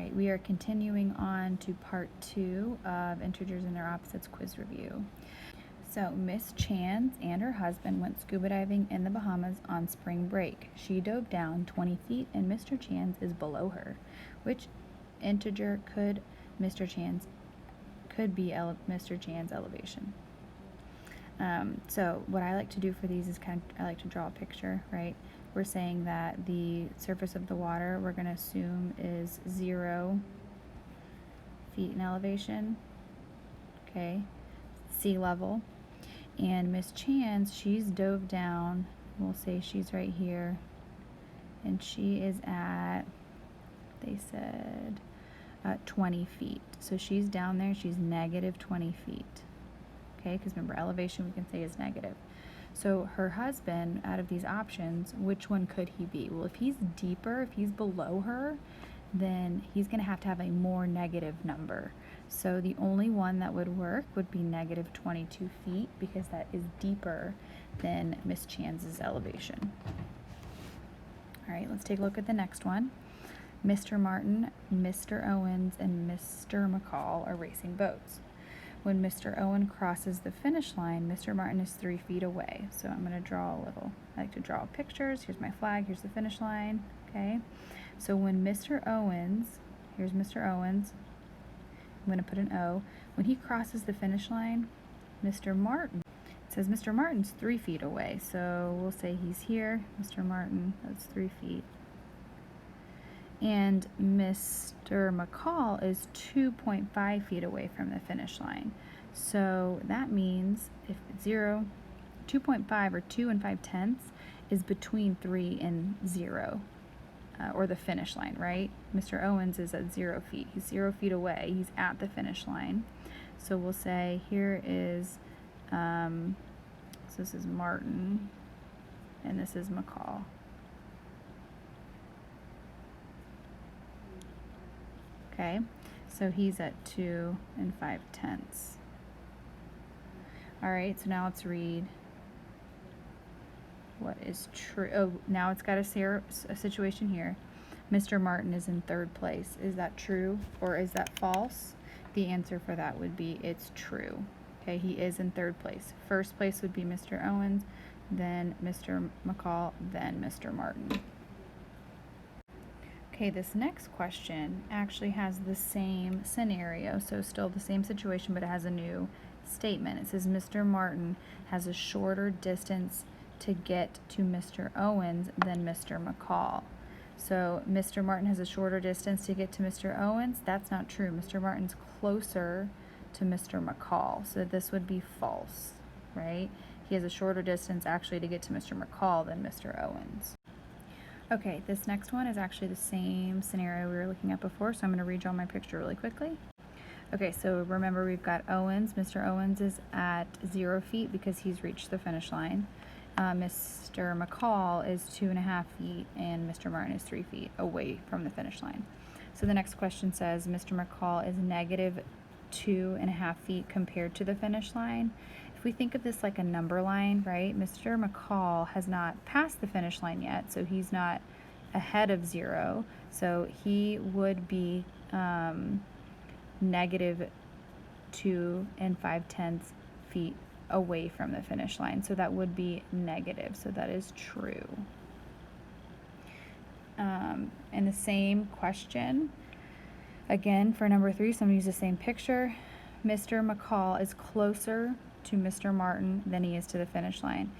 right, we are continuing on to part 2 of Integers and Their Opposites quiz review. So Miss Chance and her husband went scuba diving in the Bahamas on spring break. She dove down 20 feet and Mr. Chance is below her. Which integer could be Mr. Chan's elevation? So what I like to do for these is I like to draw a picture, right? We're saying that the surface of the water we're going to assume is 0 feet in elevation, okay, sea level. And Miss Chance, she's dove down, we'll say she's right here, and she is at, they said, 20 feet. So she's down there, she's negative 20 feet. Okay, because remember, elevation we can say is negative. So her husband, out of these options, which one could he be? Well, if he's deeper, if he's below her, then he's going to have a more negative number. So the only one that would work would be negative 22 feet because that is deeper than Miss Chance's elevation. All right, let's take a look at the next one. Mr. Martin, Mr. Owens, and Mr. McCall are racing boats. When Mr. Owen crosses the finish line, Mr. Martin is 3 feet away. So I'm going to draw a little, I like to draw pictures. Here's my flag, here's the finish line, okay? So when Mr. Owens, here's Mr. Owens, I'm going to put an O. When he crosses the finish line, Mr. Martin, it says Mr. Martin's 3 feet away. So we'll say he's here, Mr. Martin, that's 3 feet. And Mr. McCall is 2.5 feet away from the finish line. So that means if 2.5 or 2 and 5/10 is between 3 and 0, or the finish line, right? Mr. Owens is at 0 feet. He's 0 feet away. He's at the finish line. So we'll say here is, so this is Martin, and this is McCall. Okay, so he's at 2 and 5/10. All right, so now let's read what is true. Oh, now it's got a situation here. Mr. Martin is in 3rd place. Is that true or is that false? The answer for that would be it's true. Okay, he is in 3rd place. 1st place would be Mr. Owens, then Mr. McCall, then Mr. Martin. Okay, this next question actually has the same scenario, so still the same situation, but it has a new statement. It says Mr. Martin has a shorter distance to get to Mr. Owens than Mr. McCall. So Mr. Martin has a shorter distance to get to Mr. Owens. That's not true. Mr. Martin's closer to Mr. McCall, so this would be false, right? He has a shorter distance actually to get to Mr. McCall than Mr. Owens. Okay, this next one is actually the same scenario we were looking at before, so I'm going to redraw my picture really quickly. Okay, so remember we've got Owens. Mr. Owens is at 0 feet because he's reached the finish line. Mr. McCall is 2.5 feet and Mr. Martin is 3 feet away from the finish line. So the next question says Mr. McCall is negative 2.5 feet compared to the finish line. If we think of this like a number line, right, Mr. McCall has not passed the finish line yet, so he's not ahead of 0. So he would be negative 2 and 5/10 feet away from the finish line. So that would be negative. So that is true. And the same question, again, for number 3, so I'm going to use the same picture. Mr. McCall is closer to Mr. Martin than he is to the finish line.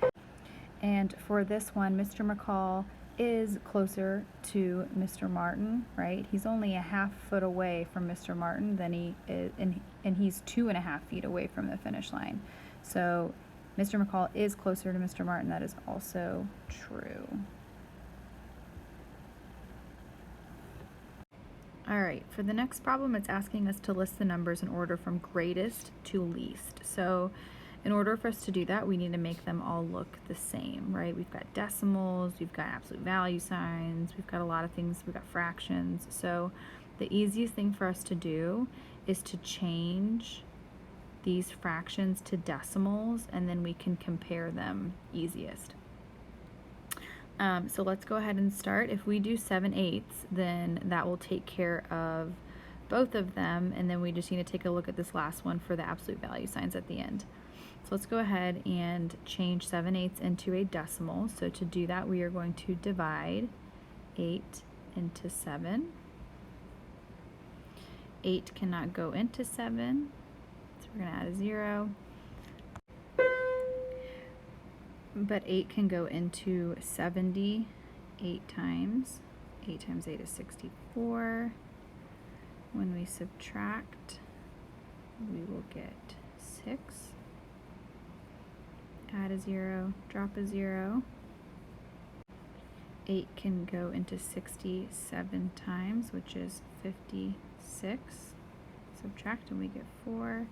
And for this one, Mr. McCall is closer to Mr. Martin, right? He's only a half foot away from Mr. Martin than he is, and he's 2.5 feet away from the finish line. So Mr. McCall is closer to Mr. Martin. That is also true. All right, for the next problem, it's asking us to list the numbers in order from greatest to least. So in order for us to do that, we need to make them all look the same, right? We've got decimals, we've got absolute value signs, we've got a lot of things, we've got fractions. So the easiest thing for us to do is to change these fractions to decimals, and then we can compare them easiest. So let's go ahead and start. If we do 7/8, then that will take care of both of them, and then we just need to take a look at this last one for the absolute value signs at the end. So let's go ahead and change 7/8 into a decimal. So to do that, we are going to divide 8 into 7. 8 cannot go into 7, so we're going to add a 0. But 8 can go into 70 8 times. 8 times 8 is 64. When we subtract, we will get 6. Add a 0, drop a 0. 8 can go into 67 times, which is 56. Subtract and we get 4.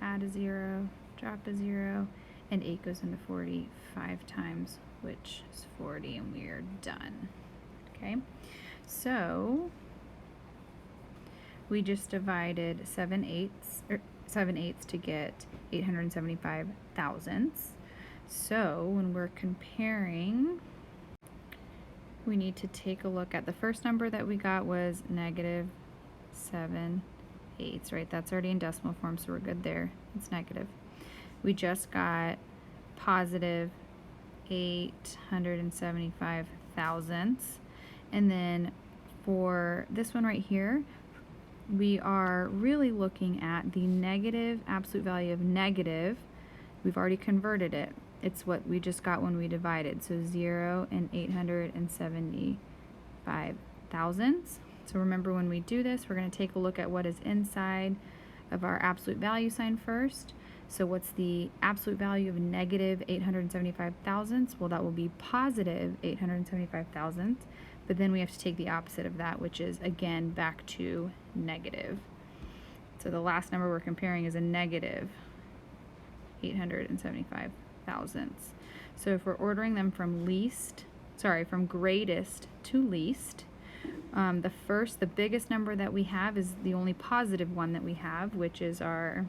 Add a 0, drop a 0. And 8 goes into 45 times, which is 40, and we are done. Okay, so we just divided 7/8 to get 875 thousandths. So when we're comparing, we need to take a look at the first number that we got was negative 7/8, right? That's already in decimal form, so we're good there. It's negative. We just got positive 875 thousandths. And then for this one right here, we are really looking at the negative absolute value of negative. We've already converted it. It's what we just got when we divided. So 0 and 875 thousandths. So remember, when we do this, we're going to take a look at what is inside of our absolute value sign first. So what's the absolute value of negative 875 thousandths? Well, that will be positive 875 thousandths, but then we have to take the opposite of that, which is, again, back to negative. So the last number we're comparing is a negative 875 thousandths. So if we're ordering them from greatest to least, the biggest number that we have is the only positive one that we have, which is our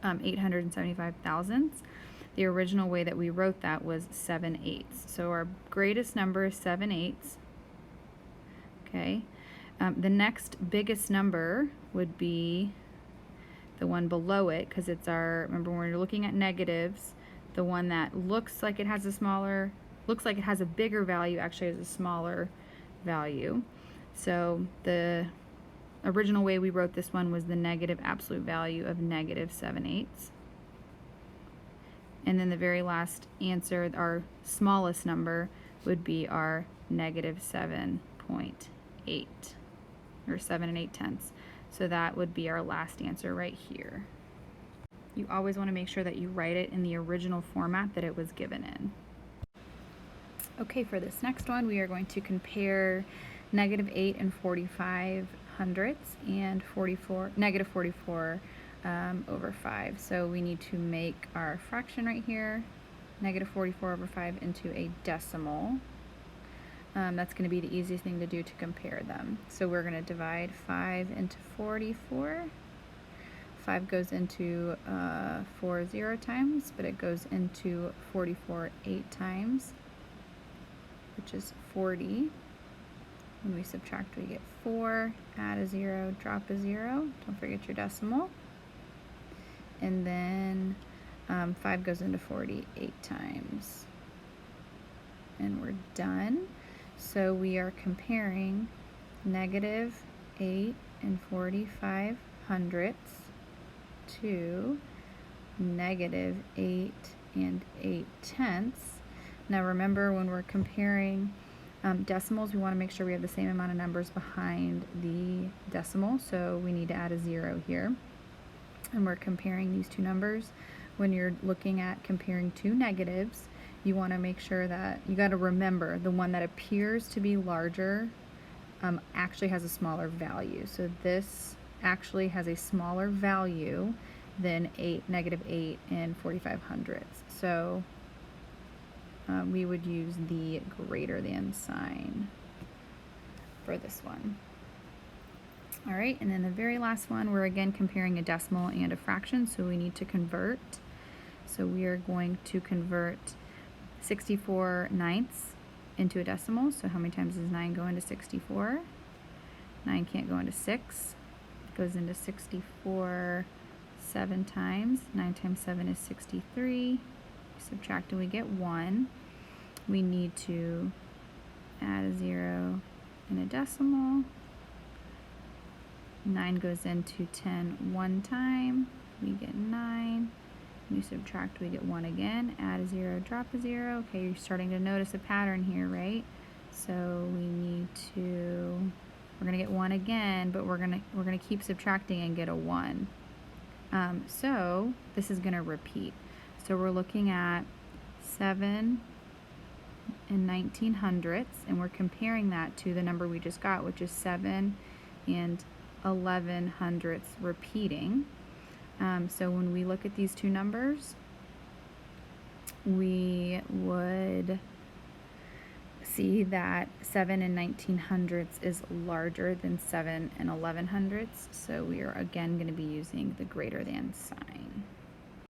875 thousandths. The original way that we wrote that was 7/8. So our greatest number is 7/8. Okay. The next biggest number would be the one below it, because it's remember when we're looking at negatives, the one that looks like it has a bigger value actually has a smaller value. So the original way we wrote this one was the negative absolute value of negative 7/8. And then the very last answer, our smallest number, would be our negative 7.8, or 7 8/10. So that would be our last answer right here. You always want to make sure that you write it in the original format that it was given in. Okay, for this next one, we are going to compare negative 8 and 45 hundredths and negative 44 over 5. So we need to make our fraction right here, negative 44 over 5, into a decimal. That's going to be the easiest thing to do to compare them. So we're going to divide 5 into 44. 5 goes into 4 0 times, but it goes into 44 8 times, which is 40. When we subtract, we get 4, add a 0, drop a 0. Don't forget your decimal. And then 5 goes into 48 times. And we're done. So we are comparing negative 8 and 45 hundredths to negative 8 and 8/10. Now remember, when we're comparing decimals, we want to make sure we have the same amount of numbers behind the decimal, so we need to add a 0 here. And we're comparing these two numbers. When you're looking at comparing two negatives, you want to make sure that you got to remember the one that appears to be larger actually has a smaller value. So this actually has a smaller value than negative 8 and 45 hundredths. So we would use the greater than sign for this one. All right, and then the very last one, we're again comparing a decimal and a fraction, so we need to convert. So we are going to convert 64 ninths into a decimal. So how many times does 9 go into 64? 9 can't go into 6. It goes into 64 7 times. 9 times 7 is 63. Subtract and we get 1. We need to add a 0 and a decimal. 9 goes into 10 one time. We get 9. We subtract, we get 1 again. Add a 0, drop a 0. Okay, you're starting to notice a pattern here, right? So we need to, we're gonna get 1 again, but we're gonna keep subtracting and get a 1. So this is gonna repeat. So we're looking at 7 and 1900ths, and we're comparing that to the number we just got, which is 7 and 1100ths repeating. So when we look at these two numbers, we would see that 7 and 1900ths is larger than 7 and 1100ths. So we are again going to be using the greater than sign.